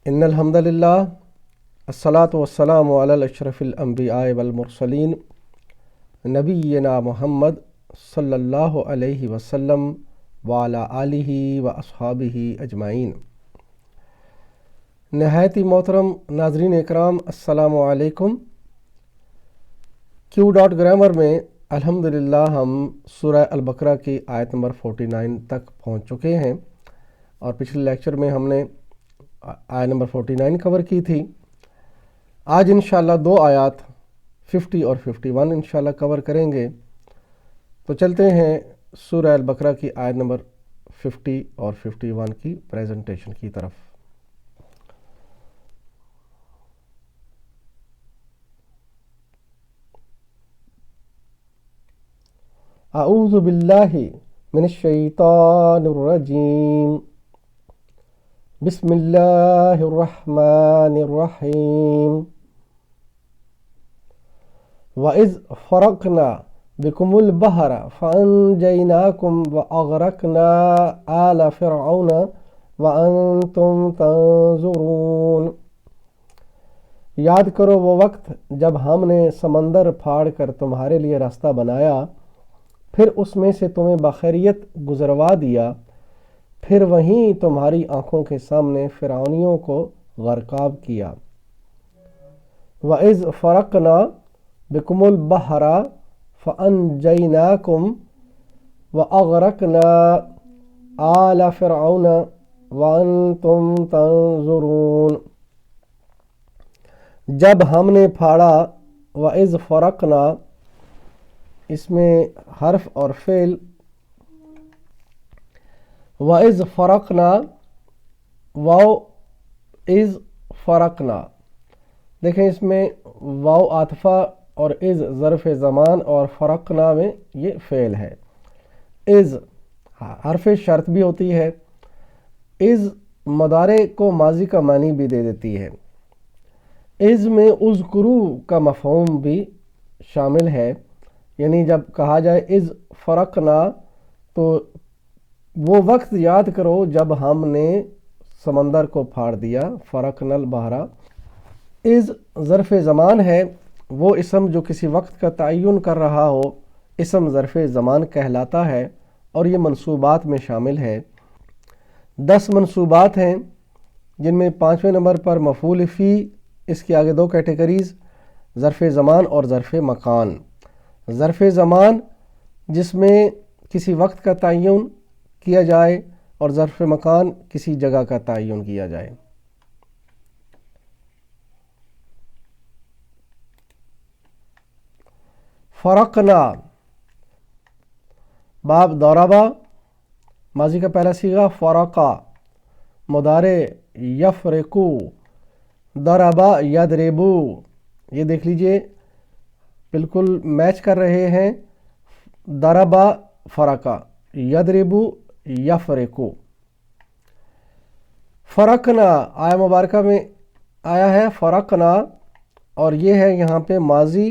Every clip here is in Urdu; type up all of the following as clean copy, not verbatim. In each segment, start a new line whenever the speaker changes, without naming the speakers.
ان الحمد للہ الصلاۃ والسلام علی اشرف الانبیاء والمرسلین نبینا محمد صلی اللہ علیہ وسلم وعلی آلہ و اصحابہ اجمعین۔ نہایت ہی محترم ناظرین اکرام، السلام علیکم۔ Q.Grammar میں الحمدللہ ہم سورہ البقرہ کی آیت نمبر 49 تک پہنچ چکے ہیں، اور پچھلے لیکچر میں ہم نے آیت نمبر 49 کور کی تھی۔ آج انشاءاللہ دو آیات 50 اور 51 انشاءاللہ کور کریں گے۔ تو چلتے ہیں سورہ البقرہ کی آیت نمبر 50 اور 51 کی پریزنٹیشن کی طرف۔ اعوذ باللہ من الشیطان الرجیم، بسم اللہ الرحمن الرحیم۔ وَإِذْ فَرَقْنَا بِكُمُ الْبَحْرَ فَأَنْجَيْنَاكُمْ وَأَغْرَقْنَا آلَ فِرْعَوْنَ وَأَنْتُمْ تَنْظُرُونَ۔ یاد کرو وہ وقت جب ہم نے سمندر پھاڑ کر تمہارے لیے راستہ بنایا، پھر اس میں سے تمہیں بخیریت گزروا دیا، پھر وہیں تمہاری آنکھوں کے سامنے فرعونیوں کو غرقاب کیا۔ وَإِذْ فَرَقْنَا بِكُمُ الْبَحْرَ فَأَنْجَيْنَاكُمْ وَأَغْرَقْنَا آلَ فِرْعَوْنَ وَأَنْتُمْ تَنْظُرُونَ۔ جب ہم نے پھاڑا، وَإِذْ فَرَقْنَا، اس میں حرف اور فعل وَإِذْ فَرَقْنَا، واو اِذْ فَرَقْنَا، دیکھیں اس میں واو عاطفہ اور اِذ ظرف زمان اور فرقنا میں یہ فعل ہے۔ اِذ حرف شرط بھی ہوتی ہے، اِذ مضارع کو ماضی کا معنی بھی دے دیتی ہے۔ اِذ میں اذکرو کا مفہوم بھی شامل ہے، یعنی جب کہا جائے اِذ فرقنا تو وہ وقت یاد کرو جب ہم نے سمندر کو پھاڑ دیا۔ فرقنا البحر، اِذ ظرف زمان ہے، وہ اسم جو کسی وقت کا تعین کر رہا ہو اسم ظرف زمان کہلاتا ہے، اور یہ منصوبات میں شامل ہے۔ 10 منصوبات ہیں، جن میں 5ویں نمبر پر مفعول فی، اس کے آگے 2 کیٹیگریز، ظرف زمان اور ظرف مکان۔ ظرف زمان جس میں کسی وقت کا تعین کیا جائے، اور ظرف مکان کسی جگہ کا تعین کیا جائے۔ فرقنا، باب ضربا، ماضی کا پہلا صیغہ فرقا، مضارع یفرقو، ضربا یضربو، یہ دیکھ لیجئے بالکل میچ کر رہے ہیں۔ ضربا فرقا، یضربو یفرقو۔ فرقنا آیہ مبارکہ میں آیا ہے فرقنا، اور یہ ہے یہاں پہ ماضی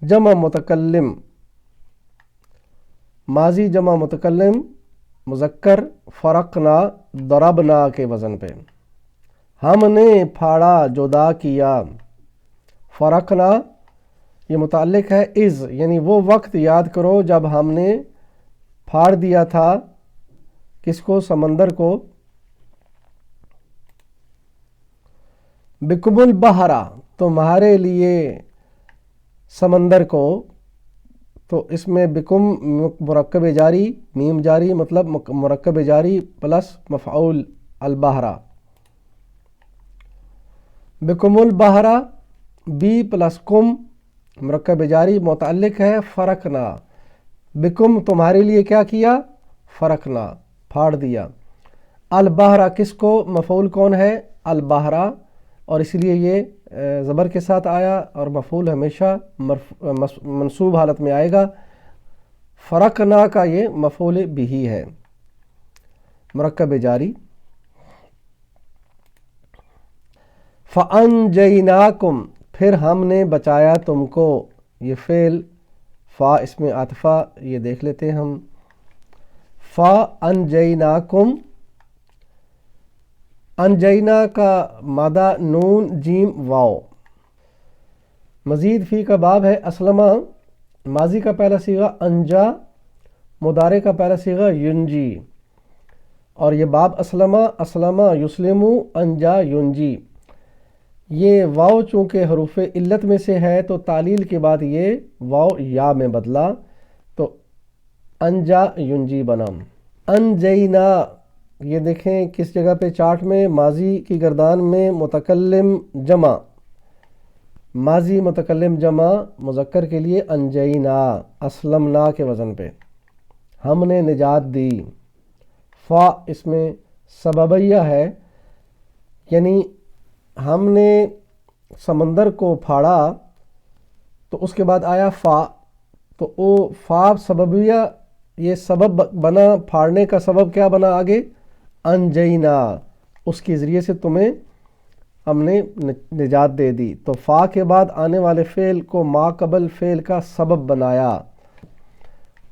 جمع متکلم، ماضی جمع متکلم مذکر، فرقنا ضربنا کے وزن پہ، ہم نے پھاڑا جدا کیا۔ فرقنا یہ متعلق ہے اِذ، یعنی وہ وقت یاد کرو جب ہم نے پھاڑ دیا تھا کس کو؟ سمندر کو۔ بِكُمُ الْبَحْرَ، تمہارے لیے سمندر کو، تو اس میں بکم مرکب جاری، میم جاری، مطلب مرکب جاری پلس مفعول البحر۔ بِكُمُ الْبَحْرَ، بی پلس کم، مرکب جاری، متعلق ہے فرقنا۔ بکم تمہارے لیے کیا کیا؟ فرقنا، پھاڑ دیا۔ البحر کس کو؟ مفعول کون ہے؟ البحر، اور اس لیے یہ زبر کے ساتھ آیا، اور مفعول ہمیشہ منصوب حالت میں آئے گا۔ فرقنا کا یہ مفعول بھی ہے، مرکب جاری۔ فَأَنْجَيْنَاكُمْ، پھر ہم نے بچایا تم کو، یہ فعل فا اس میں عاطفہ، یہ دیکھ لیتے ہیں ہم۔ فَأَنْجَيْنَاكُمْ، انجینا کا مادہ نون جیم واو. مزید فی کا باب ہے. اسلمہ ماضی کا پہلا صیغہ انجا، مضارع کا پہلا صیغہ ینجی، اور یہ باب اسلمہ یسلمو انجا ینجی. یہ واو چونکہ حروف علت میں سے ہے تو تعلیل کے بعد یہ واو یا میں بدلا تو انجا ینجی بنا. انجینا یہ دیکھیں کس جگہ پہ چارٹ میں، ماضی کی گردان میں متکلم جمع، ماضی متکلم جمع مذکر کے لیے انجینا، اسلمنا کے وزن پہ، ہم نے نجات دی. فا اس میں سببیہ ہے، یعنی ہم نے سمندر کو پھاڑا تو اس کے بعد آیا فا، تو وہ فا سببیہ، یہ سبب بنا، پھاڑنے کا سبب کیا بنا آگے، انجینا، اس کے ذریعے سے تمہیں ہم نے نجات دے دی. تو فا کے بعد آنے والے فعل کو ما قبل فعل کا سبب بنایا.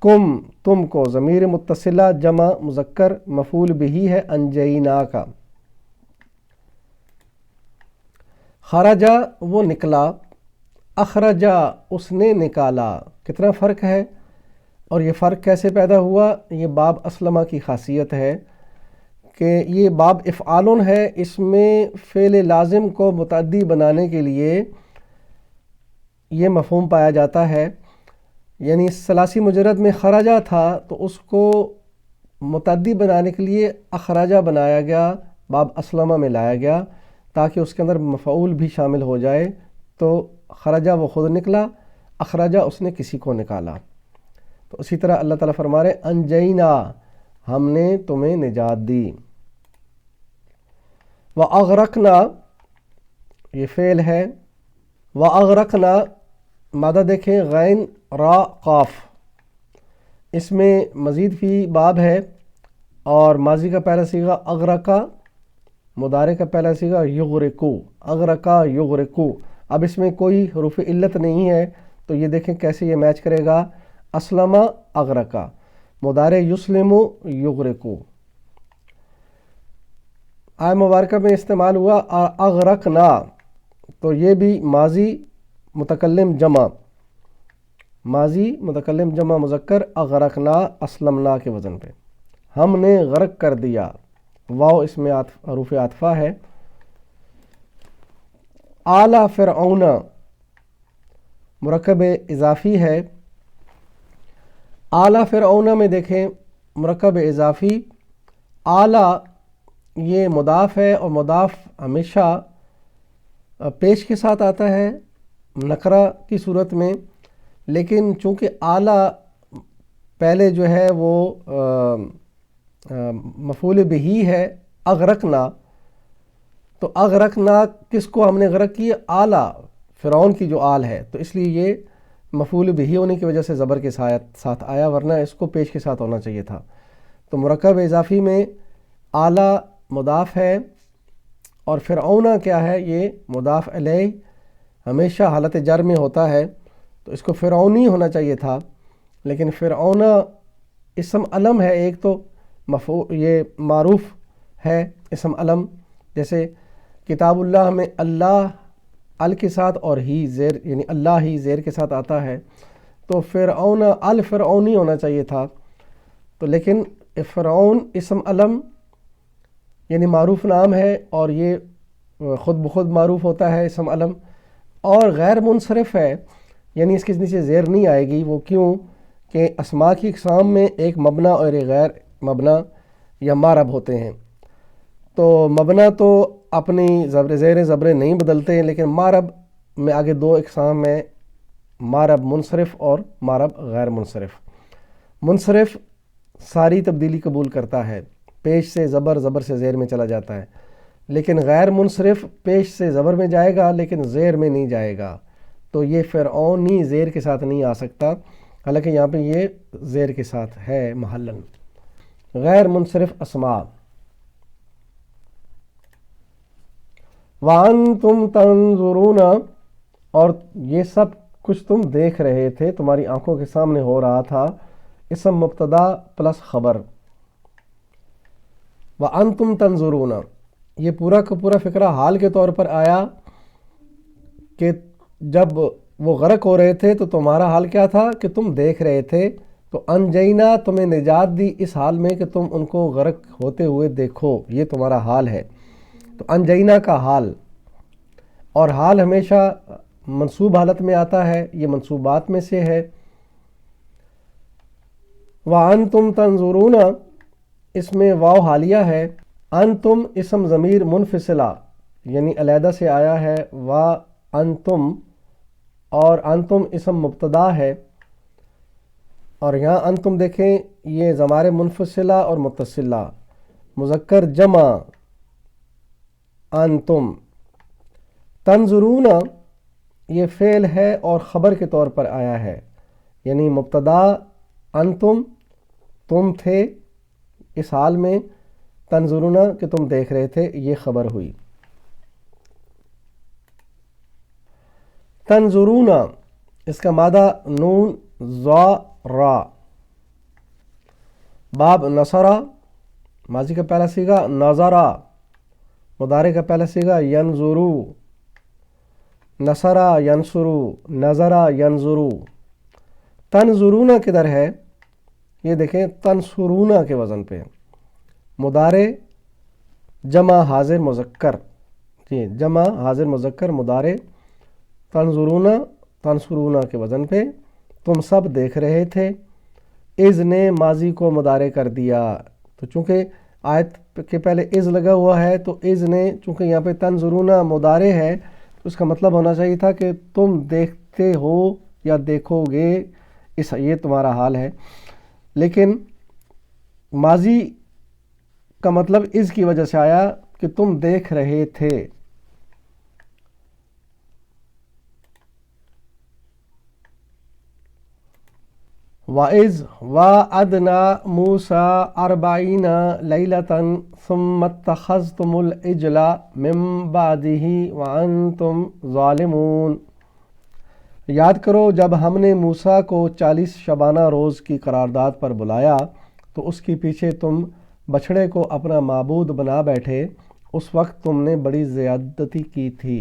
کم تم کو، ضمیر متصلہ جمع مذکر مفعول بہی ہے انجینا کا. خرجا وہ نکلا، اخرجا اس نے نکالا. کتنا فرق ہے، اور یہ فرق کیسے پیدا ہوا؟ یہ باب اسلمہ کی خاصیت ہے کہ یہ باب افعالن ہے، اس میں فعل لازم کو متعدی بنانے کے لیے یہ مفہوم پایا جاتا ہے. یعنی ثلاثی مجرد میں خرجہ تھا تو اس کو متعدی بنانے کے لیے اخرجہ بنایا گیا، باب اسلمہ میں لایا گیا تاکہ اس کے اندر مفعول بھی شامل ہو جائے. تو خرجہ وہ خود نکلا، اخرجہ اس نے کسی کو نکالا. تو اسی طرح اللہ تعالیٰ فرما رہے انجینا، ہم نے تمہیں نجات دی. وَأَغْرَقْنَا یہ فعل ہے. وَأَغْرَقْنَا مادہ دیکھیں غین را قاف، اس میں مزید فی باب ہے، اور ماضی کا پہلا صیغہ اغرقا، مضارع کا پہلا صیغہ یغرقو، اغرقا یغرقو. اب اس میں کوئی حروف علت نہیں ہے تو یہ دیکھیں کیسے یہ میچ کرے گا. اسلمہ اغرقا، مضارع یسلمو یغرقو. آیہ مبارکہ میں استعمال ہوا اغرقنا، تو یہ بھی ماضی متکلم جمع، ماضی متکلم جمع مذکر اغرقنا اسلمنا کے وزن پہ، ہم نے غرق کر دیا. واو اس میں حروف عاطفہ ہے. اعلیٰ فرعون مرکب اضافی ہے. اعلیٰ فرعون میں دیکھیں مرکب اضافی، اعلیٰ یہ مضاف ہے، اور مضاف ہمیشہ پیش کے ساتھ آتا ہے نکرہ کی صورت میں، لیکن چونکہ اعلیٰ پہلے جو ہے وہ مفعول بہی ہے اغرقنا، تو اغرقنا کس کو ہم نے غرق کیا؟ اعلیٰ، فرعون کی جو آل ہے، تو اس لیے یہ مفعول بہی ہونے کی وجہ سے زبر کے ساتھ آیا، ورنہ اس کو پیش کے ساتھ ہونا چاہیے تھا. تو مرکب اضافی میں اعلیٰ مضاف ہے، اور فرعون کیا ہے؟ یہ مضاف الیہ ہمیشہ حالت جر میں ہوتا ہے، تو اس کو فرعونی ہونا چاہیے تھا، لیکن فرعون اسم علم ہے. ایک تو یہ معروف ہے اسم علم، جیسے کتاب اللہ میں اللہ ال کے ساتھ اور ہی زیر، یعنی اللہ ہی زیر کے ساتھ آتا ہے، تو فرعون الفرعونی ہونا چاہیے تھا. تو لیکن فرعون اسم علم یعنی معروف نام ہے، اور یہ خود بخود معروف ہوتا ہے اسم علم، اور غیر منصرف ہے، یعنی اس کے نیچے زیر نہیں آئے گی. وہ کیوں کہ اسماء کی اقسام میں ایک مبنا اور ایک غیر مبنا یا مارب ہوتے ہیں. تو مبنا تو اپنی زیر زبریں نہیں بدلتے ہیں، لیکن مارب میں آگے دو اقسام ہیں، مارب منصرف اور مارب غیر منصرف. منصرف ساری تبدیلی قبول کرتا ہے، پیش سے زبر، زبر سے زیر میں چلا جاتا ہے، لیکن غیر منصرف پیش سے زبر میں جائے گا لیکن زیر میں نہیں جائے گا. تو یہ فرعونی زیر کے ساتھ نہیں آ سکتا، حالانکہ یہاں پہ یہ زیر کے ساتھ ہے محلن. غیر منصرف اسماء. وَأَنْتُمْ تَنْظُرُونَ اور یہ سب کچھ تم دیکھ رہے تھے، تمہاری آنکھوں کے سامنے ہو رہا تھا. اسم مبتدا پلس خبر. وَأَنْتُمْ تَنْظُرُونَ یہ پورا کا پورا فقرہ حال کے طور پر آیا کہ جب وہ غرق ہو رہے تھے تو تمہارا حال کیا تھا کہ تم دیکھ رہے تھے، تو انجینا تمہیں نجات دی اس حال میں کہ تم ان کو غرق ہوتے ہوئے دیکھو، یہ تمہارا حال ہے۔ تو انجینا کا حال، اور حال ہمیشہ منصوب حالت میں آتا ہے، یہ منصوبات میں سے ہے۔ وَأَنْتُمْ تَنْظُرُونَ، اس میں واو حالیہ ہے، انتم اسم ضمیر منفصلہ یعنی علیحدہ سے آیا ہے، وَأَنْتُمْ، اور انتم اسم مبتدا ہے، اور یہاں انتم دیکھیں یہ ضمائر منفصلہ اور متصلہ، مذکر جمع انتم۔ تنظرون یہ فعل ہے اور خبر کے طور پر آیا ہے، یعنی مبتدا انتم تم تھے اس حال میں، تنظرون کہ تم دیکھ رہے تھے، یہ خبر ہوئی۔ تنظرون اس کا مادہ نون ضا را، باب نصرہ ماضی کا پہلا صیغہ، نظرہ مضارع کا پہلا صیغہ، ینظرو، نصرہ ینصرو، نظرہ ینظرو۔ تنظرون کدھر ہے؟ یہ دیکھیں تنصرون کے وزن پہ، مضارع جمع حاضر مذکر، جی جمع حاضر مذکر مضارع، تنظرون تنصرون کے وزن پہ، تم سب دیکھ رہے تھے۔ اذ نے ماضی کو مضارع کر دیا، تو چونکہ آیت کے پہلے اذ لگا ہوا ہے تو اذ نے چونکہ یہاں پہ تنظرون مضارع ہے تو اس کا مطلب ہونا چاہیے تھا کہ تم دیکھتے ہو یا دیکھو گے، یہ تمہارا حال ہے، لیکن ماضی کا مطلب اذ کی وجہ سے آیا کہ تم دیکھ رہے تھے۔ وَإِذْ وَعَدْنَا مُوسَىٰ 40 لَيْلَةً ثُمَّ اتَّخَذْتُمُ الْعِجْلَ مِن بَعْدِهِ وَأَنْتُمْ ظَالِمُونَ، یاد کرو جب ہم نے موسیٰ کو 40 شبانہ روز کی قرارداد پر بلایا تو اس کے پیچھے تم بچھڑے کو اپنا معبود بنا بیٹھے، اس وقت تم نے بڑی زیادتی کی تھی۔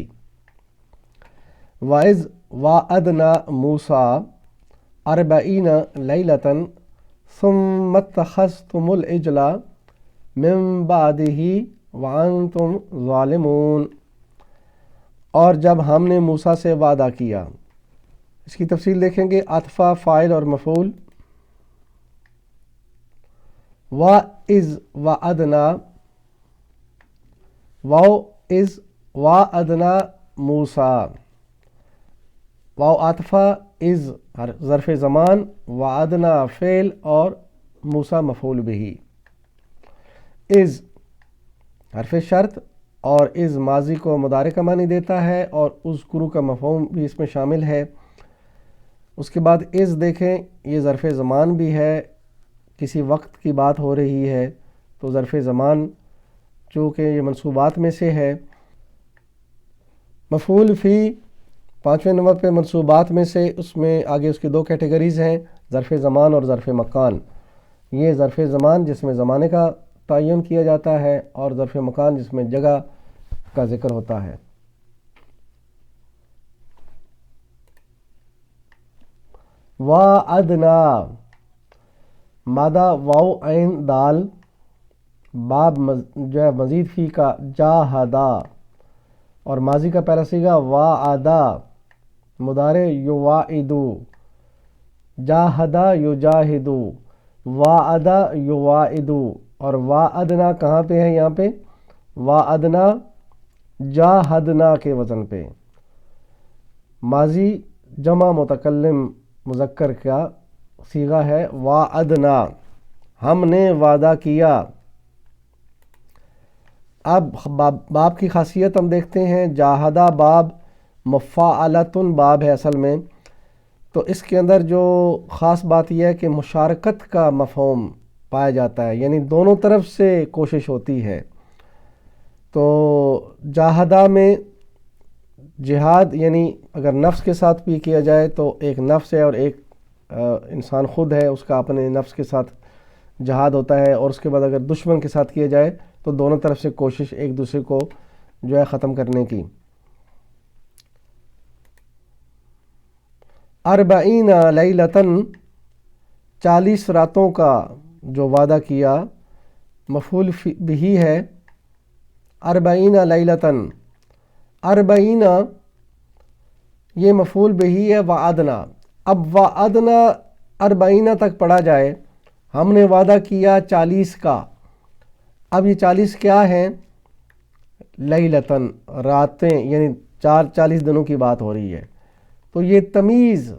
وَإِذْ وَعَدْنَا مُوسَىٰ 40 لَيْلَةً ثُمَّ اتَّخَذْتُمُ الْعِجْلَ مِن بَعْدِهِ وَأَنْتُمْ ظَالِمُونَ، اور جب ہم نے موسیٰ سے وعدہ کیا، اس کی تفصیل دیکھیں گے، عطفہ فاعل اور مفعول۔ وَإِذْ وَعَدْنَا، واو اذ وعدنا موسیٰ، واو عطفہ، اذ ظرف زمان، وعدنا فعل اور موسیٰ مفعول بہ۔ اذ حرف شرط اور اذ ماضی کو مضارع کا معنی دیتا ہے اور اذکروا کا مفہوم بھی اس میں شامل ہے۔ اس کے بعد اذ دیکھیں یہ ظرف زمان بھی ہے، کسی وقت کی بات ہو رہی ہے تو ظرف زمان چونکہ یہ منصوبات میں سے ہے۔ مفعول فی 5ویں نمبر پہ منصوبات میں سے، اس میں آگے اس کی 2 کیٹیگریز ہیں، ظرف زمان اور ظرف مکان۔ یہ ظرف زمان جس میں زمانے کا تعین کیا جاتا ہے اور ظرف مکان جس میں جگہ کا ذکر ہوتا ہے۔ وعدنا مادہ واو عین دال، باب جو ہے مزید فی کا جاہدا، اور ماضی کا پہلا صیغہ وعدہ، مضارع یواعدو، جاہدا یجاہدو، وعدہ یواعدو، اور وعدنا کہاں پہ ہے؟ یہاں پہ وعدنا جاہدنا کے وزن پہ، ماضی جمع متکلم مذکر کا صیغہ ہے، وعدنا ہم نے وعدہ کیا۔ اب باب کی خاصیت ہم دیکھتے ہیں، جاہدہ باب مفاعلتن باب ہے اصل میں، تو اس کے اندر جو خاص بات یہ ہے کہ مشارکت کا مفہوم پایا جاتا ہے، یعنی دونوں طرف سے کوشش ہوتی ہے۔ تو جاہدہ میں جہاد یعنی اگر نفس کے ساتھ بھی کیا جائے تو ایک نفس ہے اور ایک انسان خود ہے، اس کا اپنے نفس کے ساتھ جہاد ہوتا ہے، اور اس کے بعد اگر دشمن کے ساتھ کیا جائے تو دونوں طرف سے کوشش ایک دوسرے کو جو ہے ختم کرنے کی۔ اربعین لیلتن 40 راتوں کا جو وعدہ کیا، مفعول بہ ہے اربعین لیلتن، اربعین یہ مفعول بہ ہے وعدنا۔ اب وعدنا اربعین تک پڑھا جائے، ہم نے وعدہ کیا 40 کا، اب یہ 40 کیا ہیں؟ لیلتن راتیں، یعنی 40 دنوں کی بات ہو رہی ہے۔ تو یہ تمیز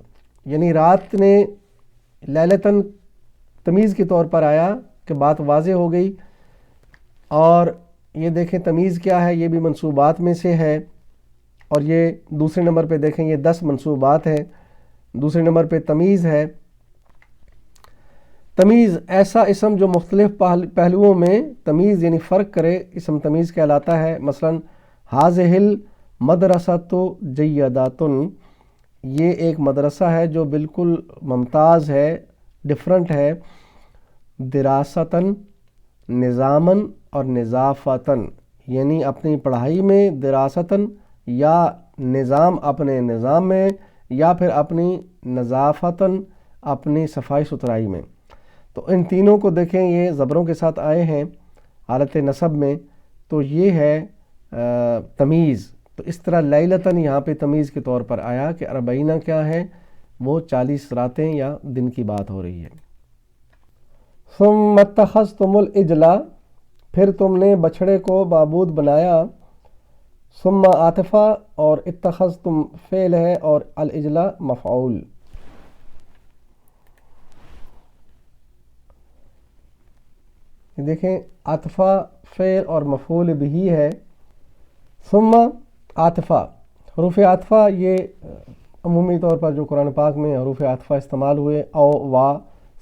یعنی رات نے لیلتن تمیز کے طور پر آیا کہ بات واضح ہو گئی۔ اور یہ دیکھیں تمیز کیا ہے، یہ بھی منصوبات میں سے ہے، اور یہ دوسرے نمبر پہ دیکھیں یہ 10 منصوبات ہیں، دوسرے نمبر پہ تمیز ہے۔ تمیز ایسا اسم جو مختلف پہلوؤں میں تمیز یعنی فرق کرے، اسم تمیز کہلاتا ہے۔ مثلا ہاذہ المدرسۃ جیدۃ، یہ ایک مدرسہ ہے جو بالکل ممتاز ہے، ڈفرنٹ ہے۔ دراستاً، نظاماً اور نظافتاً، یعنی اپنی پڑھائی میں دراستاً یا نظام اپنے نظام میں، یا پھر اپنی نظافتاً اپنی صفائی ستھرائی میں۔ تو ان تینوں کو دیکھیں یہ زبروں کے ساتھ آئے ہیں حالت نصب میں، تو یہ ہے تمیز۔ تو اس طرح لیلتن یہاں پہ تمیز کے طور پر آیا کہ اربعینہ کیا ہے، وہ 40 راتیں یا دن کی بات ہو رہی ہے۔ ثم اتخذتم العجل، پھر تم نے بچھڑے کو معبود بنایا۔ ثم عاطفہ اور اتخذتم فعل ہے اور العجل مفعول۔ دیکھیں عاطفہ فعل اور مفعول بھی ہے۔ ثم عاطفہ، حروف عاطفہ یہ عمومی طور پر جو قرآن پاک میں حروف عاطفہ استعمال ہوئے، او، وا،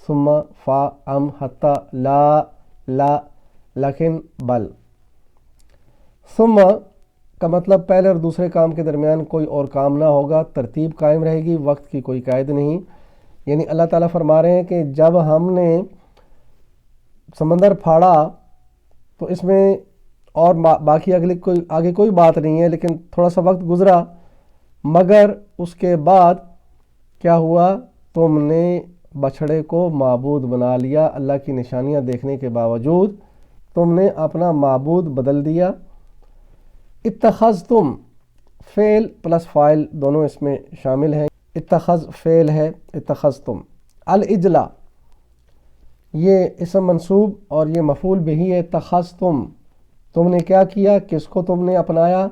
ثم، فا، ام، حتی، لا، لیکن، بل۔ ثم کا مطلب پہلے اور دوسرے کام کے درمیان کوئی اور کام نہ ہوگا، ترتیب قائم رہے گی، وقت کی کوئی قید نہیں۔ یعنی اللہ تعالیٰ فرما رہے ہیں کہ جب ہم نے سمندر پھاڑا تو اس میں اور باقی آگے کوئی بات نہیں ہے، لیکن تھوڑا سا وقت گزرا، مگر اس کے بعد کیا ہوا؟ تم نے بچھڑے کو معبود بنا لیا۔ اللہ کی نشانیاں دیکھنے کے باوجود تم نے اپنا معبود بدل دیا۔ اتخذتم فعل پلس فاعل دونوں اس میں شامل ہیں، اتخذ فعل ہے، اتخذتم۔ العجل یہ اسم منصوب اور یہ مفعول بھی ہے۔ اتخذتم تم نے کیا کیا، کس کو تم نے اپنایا؟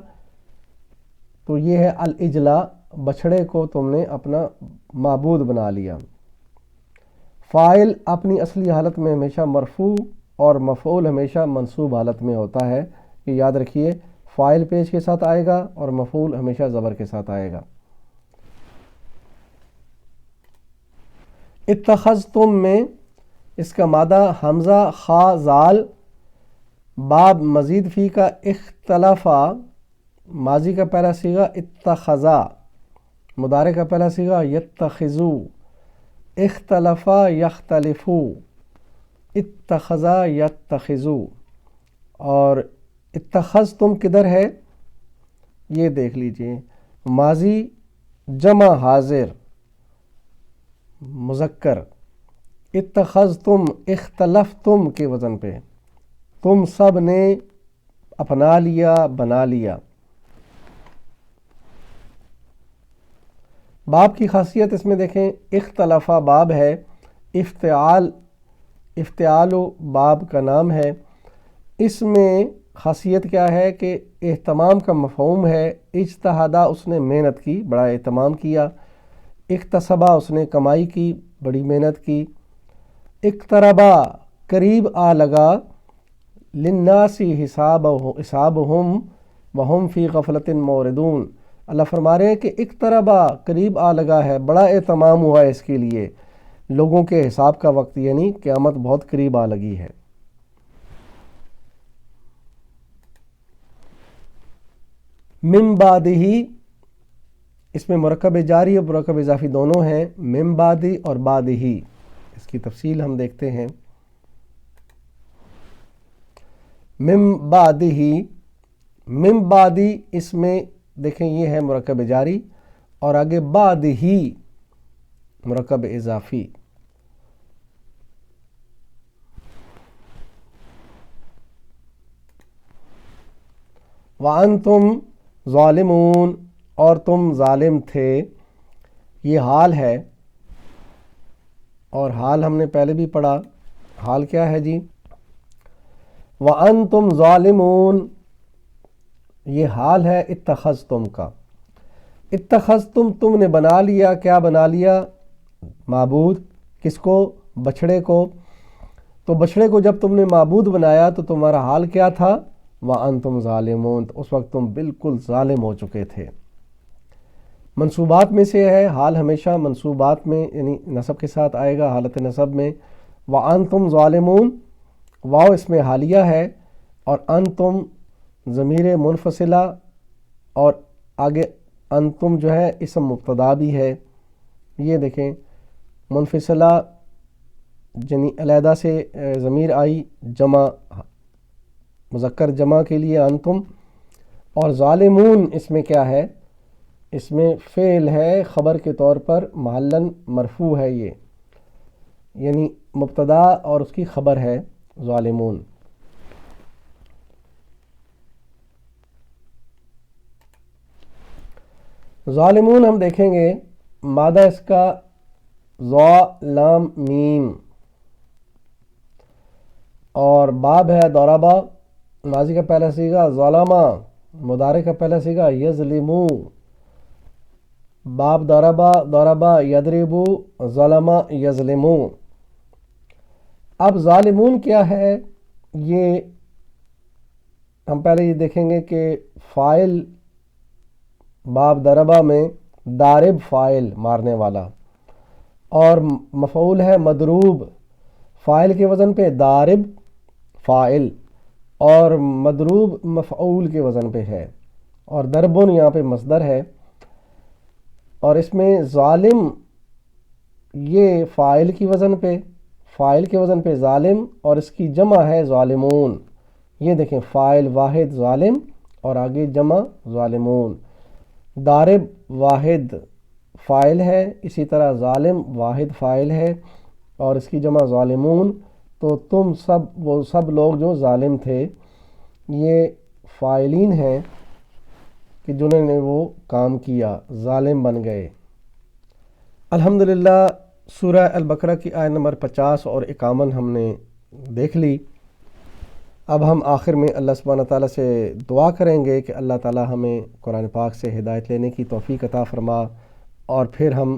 تو یہ ہے العجل، بچھڑے کو تم نے اپنا معبود بنا لیا۔ فاعل اپنی اصلی حالت میں ہمیشہ مرفوع اور مفعول ہمیشہ منصوب حالت میں ہوتا ہے، یہ یاد رکھیے۔ فاعل پیش کے ساتھ آئے گا اور مفعول ہمیشہ زبر کے ساتھ آئے گا۔ اتخذتم میں اس کا مادہ حمزہ، خا، زال، باب مزید فی کا اختلافا، ماضی کا پہلا صیغہ اتخذا، مضارع کا پہلا صیغہ یتخذو، اختلفا یختلفو، اتخذا یتخذو۔ اور اتخذتم کدھر ہے یہ دیکھ لیجئے، ماضی جمع حاضر مذکر، اتخذتم اختلفتم کے وزن پہ، تم سب نے اپنا لیا، بنا لیا۔ باب کی خاصیت اس میں دیکھیں، اختلافہ باب ہے، افتعال باب کا نام ہے۔ اس میں خاصیت کیا ہے کہ اہتمام کا مفہوم ہے۔ اجتہادہ اس نے محنت کی، بڑا اہتمام کیا۔ اکتسبہ اس نے کمائی کی، بڑی محنت کی۔ اقتربا قریب آ لگا، للناس حسابہم وہم فی غفلۃ موردون۔ اللہ فرما رہے ہیں کہ اقتربا قریب آ لگا ہے، بڑا اہتمام ہوا ہے اس کے لیے، لوگوں کے حساب کا وقت یعنی قیامت بہت قریب آ لگی ہے۔ من بعدہ، اس میں مرکب جاری اور مرکب اضافی دونوں ہیں، من بعد اور بعدہ، اس کی تفصیل ہم دیکھتے ہیں۔ من بعدہی، من بعدی اس میں دیکھیں یہ ہے مرکب جاری، اور آگے بعد ہی مرکب اضافی۔ وَأَنْتُمْ ظالمون، اور تم ظالم تھے، یہ حال ہے، اور حال ہم نے پہلے بھی پڑھا، حال کیا ہے جی؟ وَأَنْتُمْ ظالمون، یہ حال ہے اتخذتم کا۔ اتخذتم تم نے بنا لیا، کیا بنا لیا؟ معبود، کس کو؟ بچھڑے کو۔ تو بچھڑے کو جب تم نے معبود بنایا تو تمہارا حال کیا تھا؟ وَأَنْتُمْ ظَالِمُونَ، تو اس وقت تم بالکل ظالم ہو چکے تھے۔ منصوبات میں سے ہے، حال ہمیشہ منصوبات میں یعنی نصب کے ساتھ آئے گا، حالت نصب میں۔ وَأَنْتُمْ ظَالِمُونَ، واو اس میں حالیہ ہے، اور انتم ضمیر منفصلہ، اور آگے انتم جو ہے اسم مبتدا بھی ہے۔ یہ دیکھیں منفصلہ یعنی علیحدہ سے ضمیر آئی، جمع مذکر جمع کے لیے انتم، اور ظالمون اس میں کیا ہے؟ اس میں فعل ہے خبر کے طور پر، محلاً مرفوع ہے، یہ یعنی مبتدا اور اس کی خبر ہے ظالمون۔ ظالمون ہم دیکھیں گے مادہ اس کا ظا لام میم، اور باب ہے ضربہ، ماضی کا پہلا صیغہ، ظلمہ مضارع کا پہلا صیغہ، یظلمو، باب ضربہ، ضربہ یضربو، ظلمہ یظلمو۔ اب ظالمون کیا ہے؟ یہ ہم پہلے یہ دیکھیں گے کہ فاعل باب ضربہ میں دارب فاعل مارنے والا، اور مفعول ہے مضروب، فاعل کے وزن پہ دارب فاعل، اور مضروب مفعول کے وزن پہ ہے، اور دربن یہاں پہ مصدر ہے، اور اس میں ظالم یہ فاعل کی وزن پہ، فاعل کے وزن پہ ظالم، اور اس کی جمع ہے ظالمون۔ یہ دیکھیں فاعل واحد ظالم، اور آگے جمع ظالمون۔ دارب واحد فاعل ہے، اسی طرح ظالم واحد فاعل ہے، اور اس کی جمع ظالمون۔ تو تم سب وہ سب لوگ جو ظالم تھے، یہ فاعلین ہیں کہ جنہوں نے وہ کام کیا، ظالم بن گئے۔ الحمدللہ سورہ البقرہ کی آیت نمبر 50 اور 51 ہم نے دیکھ لی۔ اب ہم آخر میں اللہ سبحانہ تعالیٰ سے دعا کریں گے کہ اللہ تعالیٰ ہمیں قرآن پاک سے ہدایت لینے کی توفیق عطا فرما، اور پھر ہم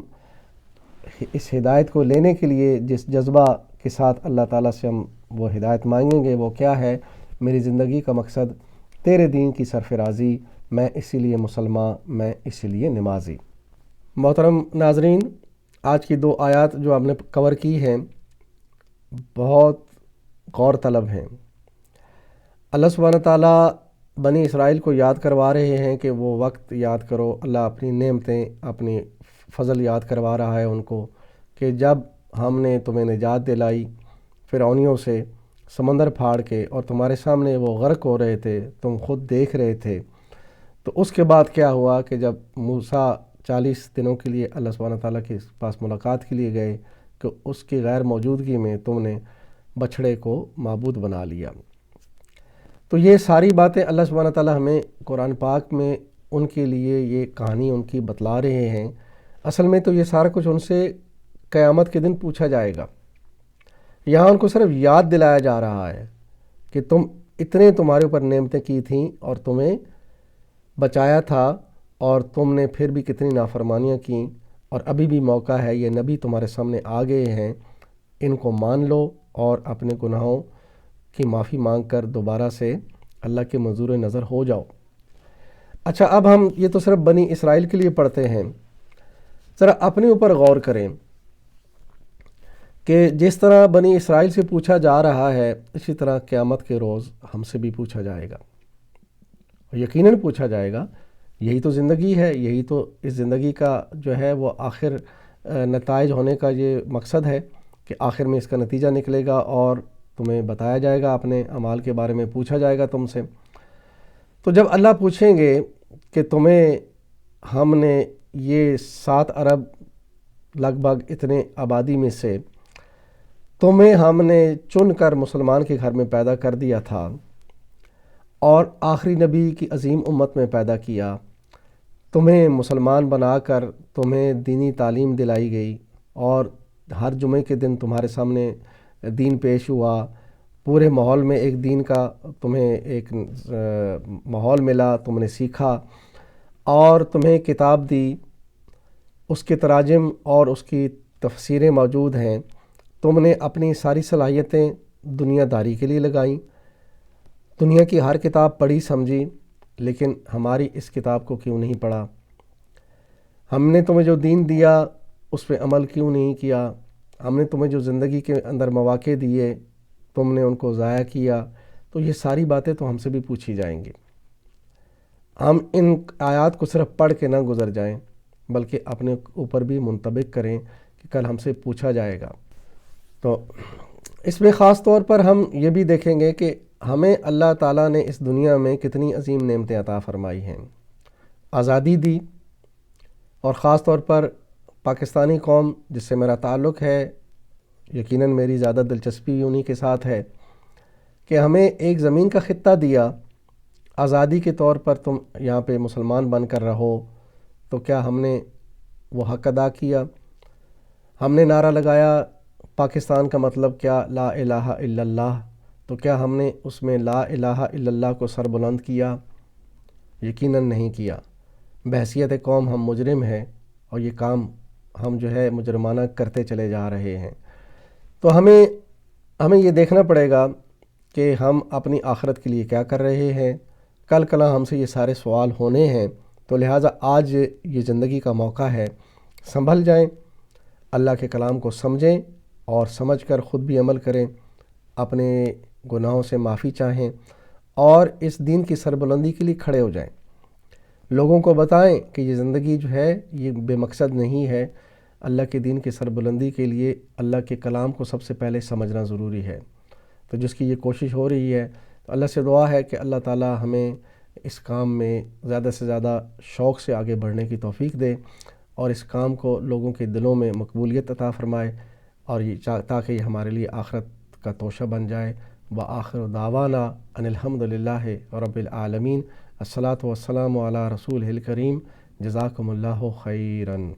اس ہدایت کو لینے کے لیے جس جذبہ کے ساتھ اللہ تعالیٰ سے ہم وہ ہدایت مانگیں گے وہ کیا ہے؟ میری زندگی کا مقصد تیرے دین کی سرفرازی، میں اسی لیے مسلمان، میں اسی لیے نمازی۔ محترم ناظرین، آج کی 2 آیات جو آپ نے کور کی ہیں بہت غور طلب ہیں۔ اللہ سبحانہ تعالیٰ بنی اسرائیل کو یاد کروا رہے ہیں کہ وہ وقت یاد کرو، اللہ اپنی نعمتیں، اپنی فضل یاد کروا رہا ہے ان کو کہ جب ہم نے تمہیں نجات دلائی فرعونیوں سے، سمندر پھاڑ کے، اور تمہارے سامنے وہ غرق ہو رہے تھے، تم خود دیکھ رہے تھے۔ تو اس کے بعد کیا ہوا کہ جب موسیٰ 40 دنوں کے لیے اللہ سبحانہ تعالیٰ کے پاس ملاقات کے لیے گئے کہ اس کی غیر موجودگی میں تم نے بچھڑے کو معبود بنا لیا۔ تو یہ ساری باتیں اللہ سبحانہ تعالیٰ ہمیں قرآن پاک میں ان کے لیے یہ کہانی ان کی بتلا رہے ہیں۔ اصل میں تو یہ سارا کچھ ان سے قیامت کے دن پوچھا جائے گا۔ یہاں ان کو صرف یاد دلایا جا رہا ہے کہ تمہارے اوپر نعمتیں کی تھیں اور تمہیں بچایا تھا، اور تم نے پھر بھی کتنی نافرمانیاں کیں، اور ابھی بھی موقع ہے، یہ نبی تمہارے سامنے آ گئے ہیں، ان کو مان لو اور اپنے گناہوں کی معافی مانگ کر دوبارہ سے اللہ کے منظور نظر ہو جاؤ۔ اچھا، اب ہم یہ تو صرف بنی اسرائیل کے لیے پڑھتے ہیں، ذرا اپنے اوپر غور کریں کہ جس طرح بنی اسرائیل سے پوچھا جا رہا ہے، اسی طرح قیامت کے روز ہم سے بھی پوچھا جائے گا، اور یقیناً پوچھا جائے گا۔ یہی تو زندگی ہے، یہی تو اس زندگی کا جو ہے وہ آخر نتائج ہونے کا یہ مقصد ہے کہ آخر میں اس کا نتیجہ نکلے گا، اور تمہیں بتایا جائے گا، اپنے اعمال کے بارے میں پوچھا جائے گا تم سے۔ تو جب اللہ پوچھیں گے کہ تمہیں ہم نے یہ 7 ارب لگ بھگ اتنے آبادی میں سے تمہیں ہم نے چن کر مسلمان کے گھر میں پیدا کر دیا تھا اور آخری نبی کی عظیم امت میں پیدا کیا، تمہیں مسلمان بنا کر تمہیں دینی تعلیم دلائی گئی اور ہر جمعے کے دن تمہارے سامنے دین پیش ہوا، پورے ماحول میں ایک دین کا تمہیں ایک ماحول ملا، تم نے سیکھا اور تمہیں کتاب دی، اس کے تراجم اور اس کی تفسیریں موجود ہیں، تم نے اپنی ساری صلاحیتیں دنیا داری کے لیے لگائیں، دنیا کی ہر کتاب پڑھی سمجھی، لیکن ہماری اس کتاب کو کیوں نہیں پڑھا؟ ہم نے تمہیں جو دین دیا اس پہ عمل کیوں نہیں کیا؟ ہم نے تمہیں جو زندگی کے اندر مواقع دیے تم نے ان کو ضائع کیا۔ تو یہ ساری باتیں تو ہم سے بھی پوچھی جائیں گی۔ ہم ان آیات کو صرف پڑھ کے نہ گزر جائیں بلکہ اپنے اوپر بھی منطبق کریں کہ کل ہم سے پوچھا جائے گا۔ تو اس میں خاص طور پر ہم یہ بھی دیکھیں گے کہ ہمیں اللہ تعالیٰ نے اس دنیا میں کتنی عظیم نعمتیں عطا فرمائی ہیں، آزادی دی، اور خاص طور پر پاکستانی قوم جس سے میرا تعلق ہے، یقیناً میری زیادہ دلچسپی انہی کے ساتھ ہے کہ ہمیں ایک زمین کا خطہ دیا، آزادی کے طور پر تم یہاں پہ مسلمان بن کر رہو، تو کیا ہم نے وہ حق ادا کیا؟ ہم نے نعرہ لگایا پاکستان کا مطلب کیا، لا الہ الا اللہ، تو کیا ہم نے اس میں لا الہ الا اللہ کو سر بلند کیا؟ یقیناً نہیں کیا۔ بحیثیت قوم ہم مجرم ہیں اور یہ کام ہم جو ہے مجرمانہ کرتے چلے جا رہے ہیں۔ تو ہمیں یہ دیکھنا پڑے گا کہ ہم اپنی آخرت کے لیے کیا کر رہے ہیں، کل کلا ہم سے یہ سارے سوال ہونے ہیں۔ تو لہٰذا آج یہ زندگی کا موقع ہے، سنبھل جائیں، اللہ کے کلام کو سمجھیں اور سمجھ کر خود بھی عمل کریں، اپنے گناہوں سے معافی چاہیں اور اس دین کی سربلندی کے لیے کھڑے ہو جائیں۔ لوگوں کو بتائیں کہ یہ زندگی جو ہے یہ بے مقصد نہیں ہے، اللہ کے دین کی سربلندی کے لیے اللہ کے کلام کو سب سے پہلے سمجھنا ضروری ہے۔ تو جس کی یہ کوشش ہو رہی ہے، تو اللہ سے دعا ہے کہ اللہ تعالی ہمیں اس کام میں زیادہ سے زیادہ شوق سے آگے بڑھنے کی توفیق دے اور اس کام کو لوگوں کے دلوں میں مقبولیت عطا فرمائے، اور یہ تاکہ یہ ہمارے لیے آخرت کا توشہ بن جائے۔ وآخر دعوانا ان الحمد للہ رب العالمین۔ الصلاۃ والسلام علی رسول الکریم۔ جزاکم اللہ خیراً۔